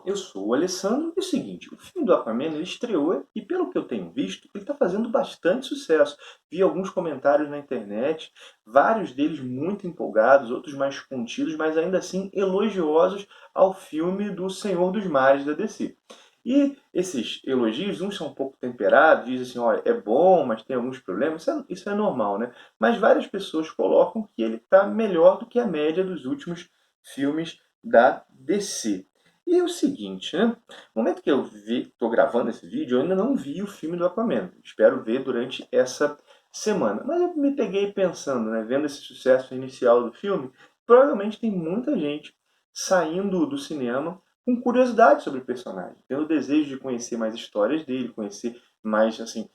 eu sou o Alessandro e é o seguinte, o filme do Aquaman ele estreou e pelo que eu tenho visto, ele está fazendo bastante sucesso. Vi alguns comentários na internet, vários deles muito empolgados, outros mais contidos, mas ainda assim elogiosos ao filme do Senhor dos Mares da DC. E esses elogios, uns são um pouco temperados, dizem assim, olha, é bom, mas tem alguns problemas, isso é normal, né? Mas várias pessoas colocam que ele está melhor do que a média dos últimos filmes da DC. E é o seguinte, né? No momento que eu estou gravando esse vídeo, eu ainda não vi o filme do Aquaman. Espero ver durante essa semana. Mas eu me peguei pensando, né? Vendo esse sucesso inicial do filme, provavelmente tem muita gente saindo do cinema com curiosidade sobre o personagem, tendo desejo de conhecer mais histórias dele, conhecer mais assim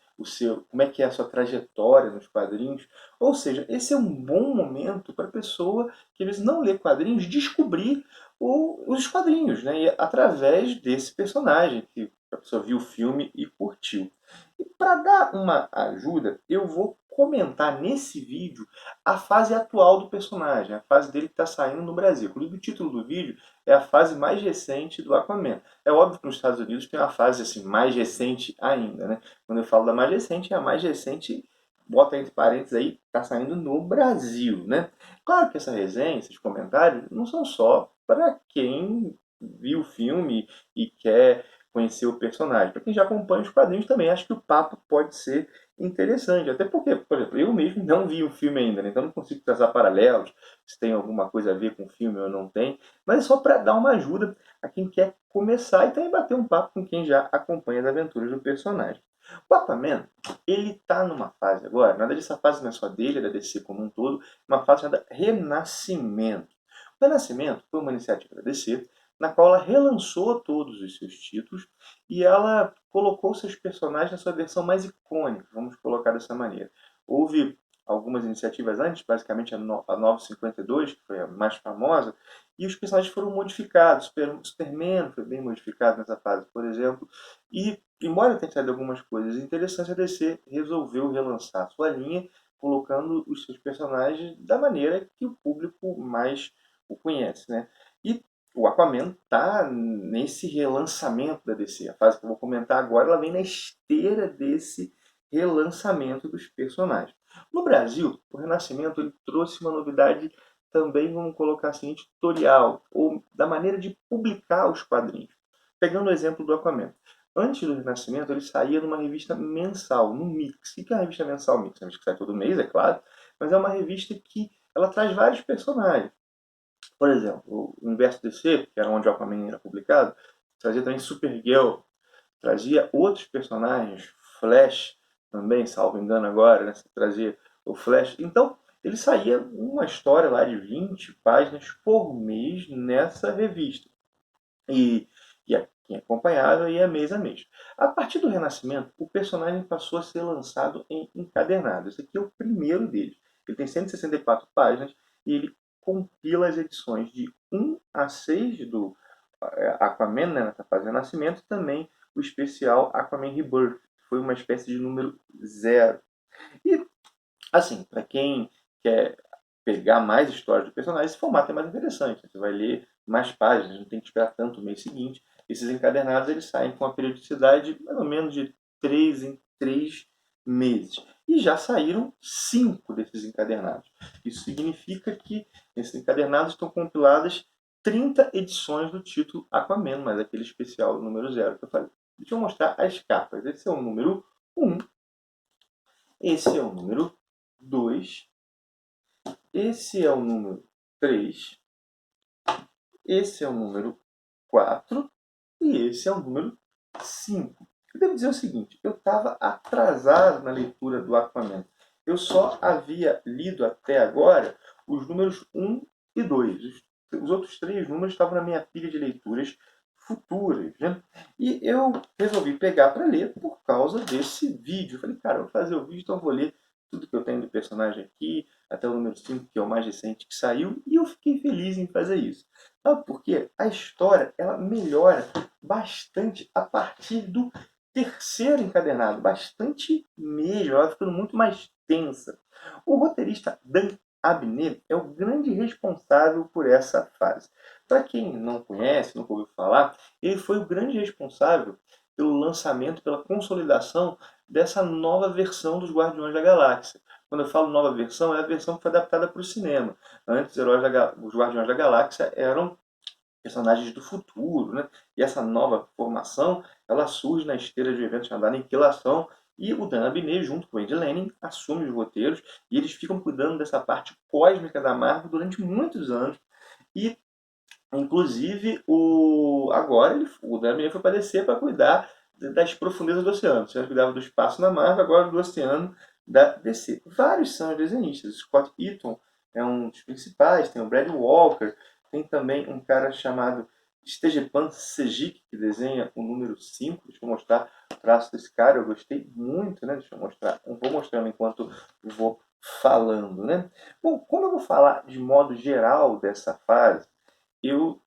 como é que é a sua trajetória nos quadrinhos. Ou seja, esse é um bom momento para a pessoa que às vezes não lê quadrinhos descobrir os quadrinhos, né? E através desse personagem que a pessoa viu o filme e curtiu. E para dar uma ajuda, eu vou comentar nesse vídeo a fase atual do personagem, a fase dele que está saindo no Brasil. Inclusive o título do vídeo é a fase mais recente do Aquaman. É óbvio que nos Estados Unidos tem uma fase assim, mais recente ainda, né? Quando eu falo da mais recente, é a mais recente, bota entre parênteses aí, está saindo no Brasil, né? Claro que essa resenha, esses comentários, não são só para quem viu o filme e quer conhecer o personagem. Para quem já acompanha os quadrinhos também, acho que o papo pode ser interessante. Até porque, por exemplo, eu mesmo não vi o filme ainda, né? Então não consigo traçar paralelos, se tem alguma coisa a ver com o filme ou não tem. Mas é só para dar uma ajuda a quem quer começar e também bater um papo com quem já acompanha as aventuras do personagem. O Aquaman, ele está numa fase agora, na verdade essa fase não é só dele, é da DC como um todo, uma fase chamada Renascimento. O Renascimento foi uma iniciativa da DC, na qual ela relançou todos os seus títulos e ela colocou seus personagens na sua versão mais icônica, vamos colocar dessa maneira. Houve algumas iniciativas antes, basicamente a Nova 52, que foi a mais famosa, e os personagens foram modificados. Superman foi bem modificado nessa fase, por exemplo. E, embora tenha saído algumas coisas interessantes, a DC resolveu relançar a sua linha, colocando os seus personagens da maneira que o público mais o conhece, né? E o Aquaman tá nesse relançamento da DC. A fase que eu vou comentar agora, ela vem na esteira desse relançamento dos personagens. No Brasil, o Renascimento ele trouxe uma novidade também, vamos colocar assim, editorial, ou da maneira de publicar os quadrinhos. Pegando o exemplo do Aquaman. Antes do Renascimento, ele saía numa revista mensal, no Mix. O que é a revista mensal Mix? É uma revista que sai todo mês, é claro, mas é uma revista que ela traz vários personagens. Por exemplo, o Universo DC, que era onde o Aquaman era publicado, trazia também Supergirl, trazia outros personagens, Flash também, salvo engano agora, né? Trazia o Flash. Então, ele saía uma história lá de 20 páginas por mês nessa revista. E quem acompanhava ia mês a mês. A partir do Renascimento, o personagem passou a ser lançado em encadernado. Esse aqui é o primeiro deles. Ele tem 164 páginas e ele compila as edições de 1 a 6 do Aquaman, né, nessa fase de Renascimento, e também o especial Aquaman Rebirth, que foi uma espécie de número zero. E, assim, para quem quer pegar mais histórias do personagem, esse formato é mais interessante. Você vai ler mais páginas, não tem que esperar tanto o mês seguinte. Esses encadernados eles saem com a periodicidade mais ou menos de 3 em 3 meses. E já saíram 5 desses encadernados. Isso significa que nesses encadernados estão compiladas 30 edições do título Aquaman, mas aquele especial número zero que eu falei. Deixa eu mostrar as capas. Esse é o número 1, esse é o número 2, esse é o número 3, esse é o número 4 e esse é o número 5. Eu devo dizer o seguinte, eu estava atrasado na leitura do Aquaman. Eu só havia lido até agora os números 1 e 2. Os outros 3 números estavam na minha pilha de leituras futuras, né? E eu resolvi pegar para ler por causa desse vídeo. Eu falei, cara, eu vou fazer o vídeo, então eu vou ler tudo que eu tenho do personagem aqui, até o número 5, que é o mais recente que saiu, e eu fiquei feliz em fazer isso. Sabe por quê? A história ela melhora bastante a partir do terceiro encadernado, bastante mesmo, ela vai ficando muito mais tensa. O roteirista Dan Abney é o grande responsável por essa fase. Para quem não conhece, nunca ouviu falar, ele foi o grande responsável pelo lançamento, pela consolidação dessa nova versão dos Guardiões da Galáxia. Quando eu falo nova versão, é a versão que foi adaptada para o cinema. Antes, os Guardiões da Galáxia eram personagens do futuro, né? E essa nova formação, ela surge na esteira de um evento chamado Aniquilação, e o Dan Abney, junto com o Andy Lanning, assume os roteiros, e eles ficam cuidando dessa parte cósmica da Marvel durante muitos anos, e inclusive agora o Dan Abney foi para descer para cuidar das profundezas do oceano. Você cuidava do espaço na Marvel, agora do oceano da DC. Vários são os desenhistas. Scott Eaton é um dos principais, tem o Brad Walker, tem também um cara chamado Stejepan Sejic, que desenha o número 5. Deixa eu mostrar o traço desse cara, eu gostei muito, né? Deixa eu mostrar, vou mostrando enquanto vou falando, né? Bom, como eu vou falar de modo geral dessa fase, eu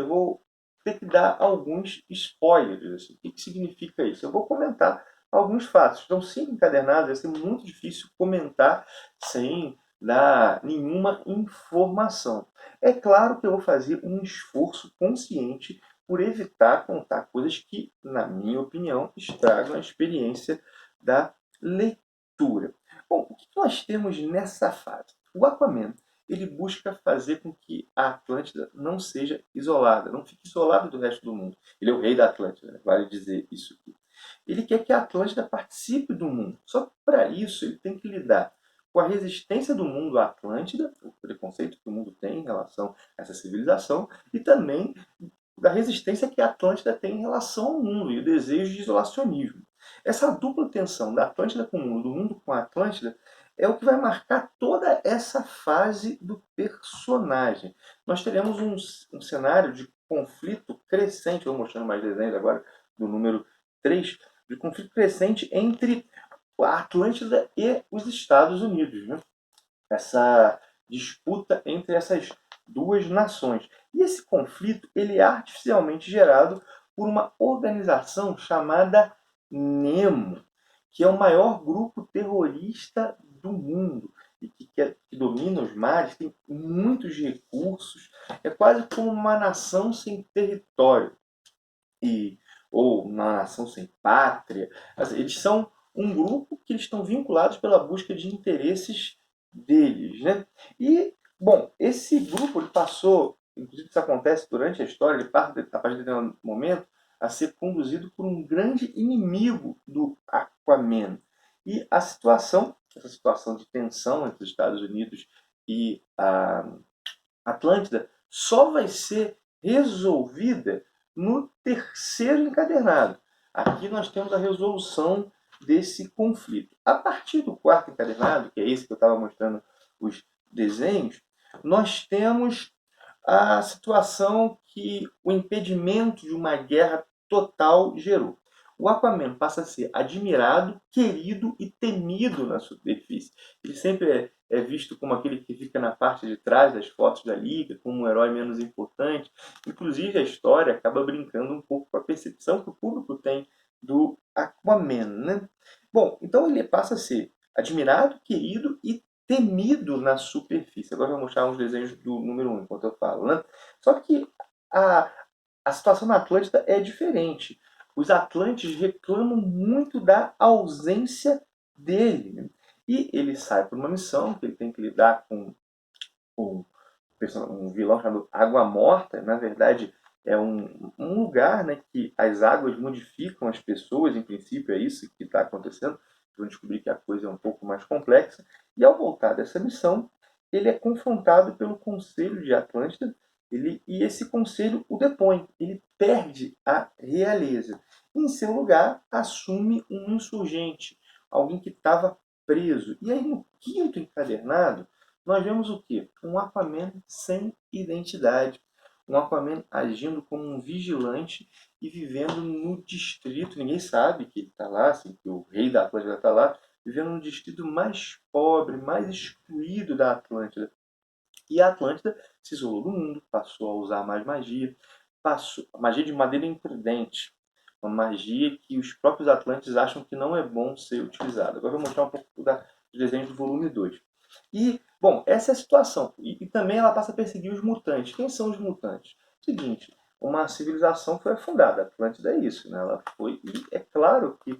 vou ter que dar alguns spoilers. Assim. O que significa isso? Eu vou comentar alguns fatos. Então, 5 encadernados, vai ser muito difícil comentar sem dar nenhuma informação. É claro que eu vou fazer um esforço consciente por evitar contar coisas que, na minha opinião, estragam a experiência da leitura. Bom, o que nós temos nessa fase? O Aquaman ele busca fazer com que a Atlântida não seja isolada, não fique isolada do resto do mundo. Ele é o rei da Atlântida, né? Vale dizer isso aqui. Ele quer que a Atlântida participe do mundo. Só que para isso ele tem que lidar com a resistência do mundo à Atlântida, o preconceito que o mundo tem em relação a essa civilização, e também da resistência que a Atlântida tem em relação ao mundo e o desejo de isolacionismo. Essa dupla tensão da Atlântida com o mundo, do mundo com a Atlântida, é o que vai marcar toda essa fase do personagem. Nós teremos um cenário de conflito crescente, vou mostrando mais desenhos agora do número 3, de conflito crescente entre a Atlântida e os Estados Unidos. Né? Essa disputa entre essas duas nações. E esse conflito ele é artificialmente gerado por uma organização chamada Nemo, que é o maior grupo terrorista do mundo e que domina os mares, tem muitos recursos, é quase como uma nação sem território e ou uma nação sem pátria. Assim, eles são um grupo que eles estão vinculados pela busca de interesses deles, né? E bom, esse grupo ele passou, inclusive isso acontece durante a história, ele parte a partir de determinado momento a ser conduzido por um grande inimigo do Aquaman. E essa situação de tensão entre os Estados Unidos e a Atlântida só vai ser resolvida no terceiro encadernado. Aqui nós temos a resolução desse conflito. A partir do quarto encadernado, que é esse que eu estava mostrando os desenhos, nós temos a situação que o impedimento de uma guerra total gerou. O Aquaman passa a ser admirado, querido e temido na superfície. Ele sempre é visto como aquele que fica na parte de trás das fotos da Liga, como um herói menos importante. Inclusive, a história acaba brincando um pouco com a percepção que o público tem do Aquaman. Né? Bom, então ele passa a ser admirado, querido e temido na superfície. Agora eu vou mostrar uns desenhos do número 1 enquanto eu falo. Né? Só que a, a situação na Atlântida é diferente. Os Atlantes reclamam muito da ausência dele. Né? E ele sai por uma missão que ele tem que lidar com um vilão chamado Água Morta. Na verdade, é um lugar, né, que as águas modificam as pessoas. Em princípio, é isso que está acontecendo. Vão descobrir que a coisa é um pouco mais complexa. E ao voltar dessa missão, ele é confrontado pelo Conselho de Atlântida. E esse conselho o depõe. Ele perde a realeza. Em seu lugar, assume um insurgente, alguém que estava preso. E aí, no quinto encadernado, nós vemos o quê? Um Aquaman sem identidade. Um Aquaman agindo como um vigilante e vivendo no distrito. Ninguém sabe que ele está lá, assim, que o rei da Atlântida está lá, vivendo no distrito mais pobre, mais excluído da Atlântida. E a Atlântida se isolou do mundo, passou a usar mais magia, passou magia de maneira imprudente. Uma magia que os próprios Atlantes acham que não é bom ser utilizada. Agora eu vou mostrar um pouco dos desenhos do volume 2. E Bom, essa é a situação. E também ela passa a perseguir os mutantes. Quem são os mutantes? Seguinte, uma civilização foi afundada. A Atlântida é isso, né? Ela foi, e é claro que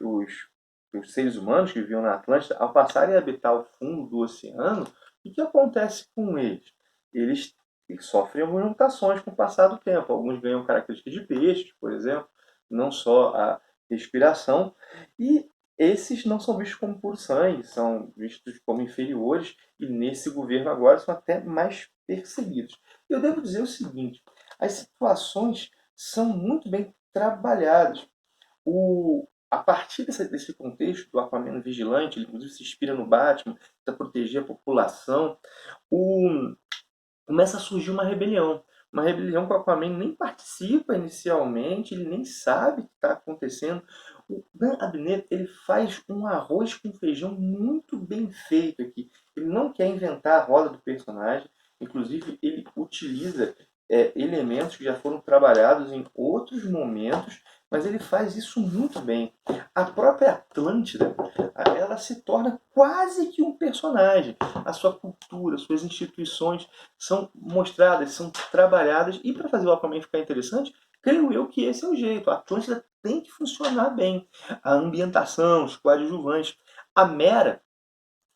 os, os seres humanos que viviam na Atlântida, ao passarem a habitar o fundo do oceano, o que acontece com eles? Eles sofrem algumas mutações com o passar do tempo. Alguns ganham características de peixes, por exemplo, não só a respiração, e esses não são vistos como puro sangue, são vistos como inferiores, e nesse governo agora são até mais perseguidos. Eu devo dizer o seguinte, as situações são muito bem trabalhadas. A partir desse contexto do Aquaman vigilante, ele inclusive se inspira no Batman para proteger a população, o, começa a surgir uma rebelião. Uma rebelião que o Aquaman nem participa inicialmente, ele nem sabe o que está acontecendo. O Dan Abnett, ele faz um arroz com feijão muito bem feito aqui. Ele não quer inventar a roda do personagem, inclusive ele utiliza elementos que já foram trabalhados em outros momentos, mas ele faz isso muito bem. A própria Atlântida, ela se torna quase que um personagem. A sua cultura, suas instituições são mostradas, são trabalhadas, e para fazer o Aquaman ficar interessante, creio eu que esse é o jeito. A Atlântida tem que funcionar bem. A ambientação, os coadjuvantes. A Mera,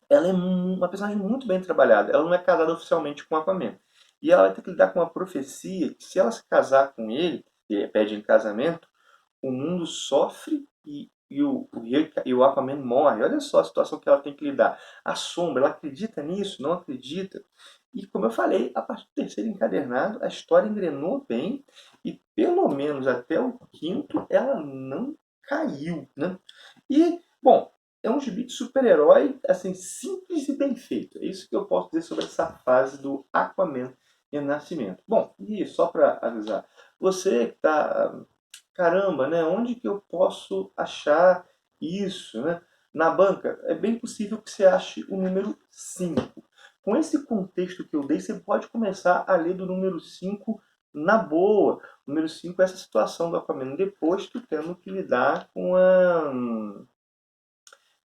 ela é uma personagem muito bem trabalhada. Ela não é casada oficialmente com o Aquaman. E ela vai ter que lidar com uma profecia que, se ela se casar com ele, e pede em casamento, o mundo sofre e o Aquaman morre. Olha só a situação que ela tem que lidar. A Sombra, ela acredita nisso? Não acredita? E como eu falei, a partir do terceiro encadernado, a história engrenou bem e pelo menos até o quinto ela não caiu, né? E, bom, é um gibi de super-herói assim, simples e bem feito. É isso que eu posso dizer sobre essa fase do Aquaman Renascimento. Bom, e só para avisar, você que está, caramba, né? Onde que eu posso achar isso, né? Na banca, é bem possível que você ache o número 5. Com esse contexto que eu dei, você pode começar a ler do número 5 na boa. O número 5 é essa situação do Aquaman. Depois tu tendo que lidar com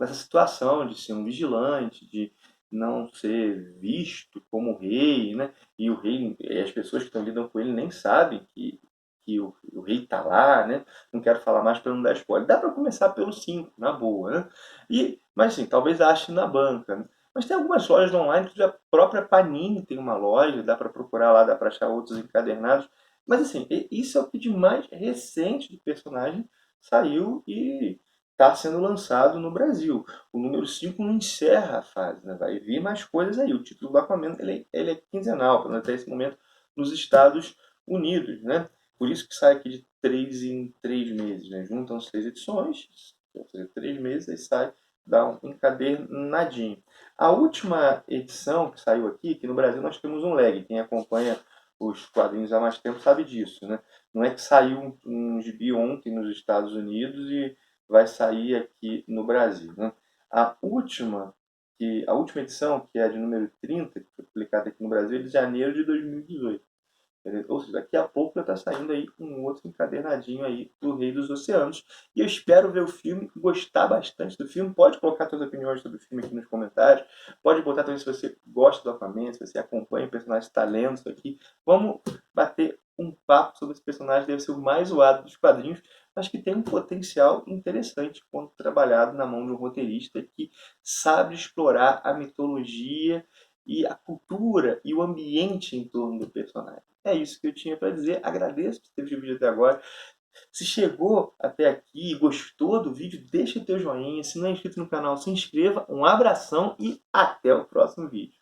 essa situação de ser um vigilante, de não ser visto como rei, né? E o rei, as pessoas que lidam com ele nem sabem que o rei está lá, né? Não quero falar mais para não dar spoiler. Dá para começar pelo 5 na boa, né? Mas sim, talvez ache na banca, né? Mas tem algumas lojas online, que a própria Panini tem uma loja, dá para procurar lá, dá para achar outros encadernados. Mas assim, isso é o que de mais recente de personagem saiu e está sendo lançado no Brasil. O número 5 não encerra a fase, né? Vai vir mais coisas aí. O título do Aquaman ele é quinzenal, até esse momento, nos Estados Unidos, né? Por isso que sai aqui de 3 em 3 meses, né? Juntam as 3 edições, ou seja, 3 meses, aí sai, dá um encadernadinho. A última edição que saiu aqui, que no Brasil nós temos um lag, quem acompanha os quadrinhos há mais tempo sabe disso, né? Não é que saiu um gibi ontem nos Estados Unidos e vai sair aqui no Brasil, né? A última edição, que é a de número 30, que foi publicada aqui no Brasil, é de janeiro de 2018. Ou seja, daqui a pouco já está saindo aí um outro encadernadinho aí do Rei dos Oceanos. E eu espero ver o filme, gostar bastante do filme. Pode colocar suas opiniões sobre o filme aqui nos comentários. Pode botar também se você gosta do Aquaman, se você acompanha o personagem, está lendo isso aqui. Vamos bater um papo sobre esse personagem, deve ser o mais zoado dos quadrinhos, mas que tem um potencial interessante quando trabalhado na mão de um roteirista que sabe explorar a mitologia e a cultura e o ambiente em torno do personagem. É isso que eu tinha para dizer. Agradeço por ter visto o vídeo até agora. Se chegou até aqui e gostou do vídeo, deixa o teu joinha. Se não é inscrito no canal, se inscreva. Um abração e até o próximo vídeo.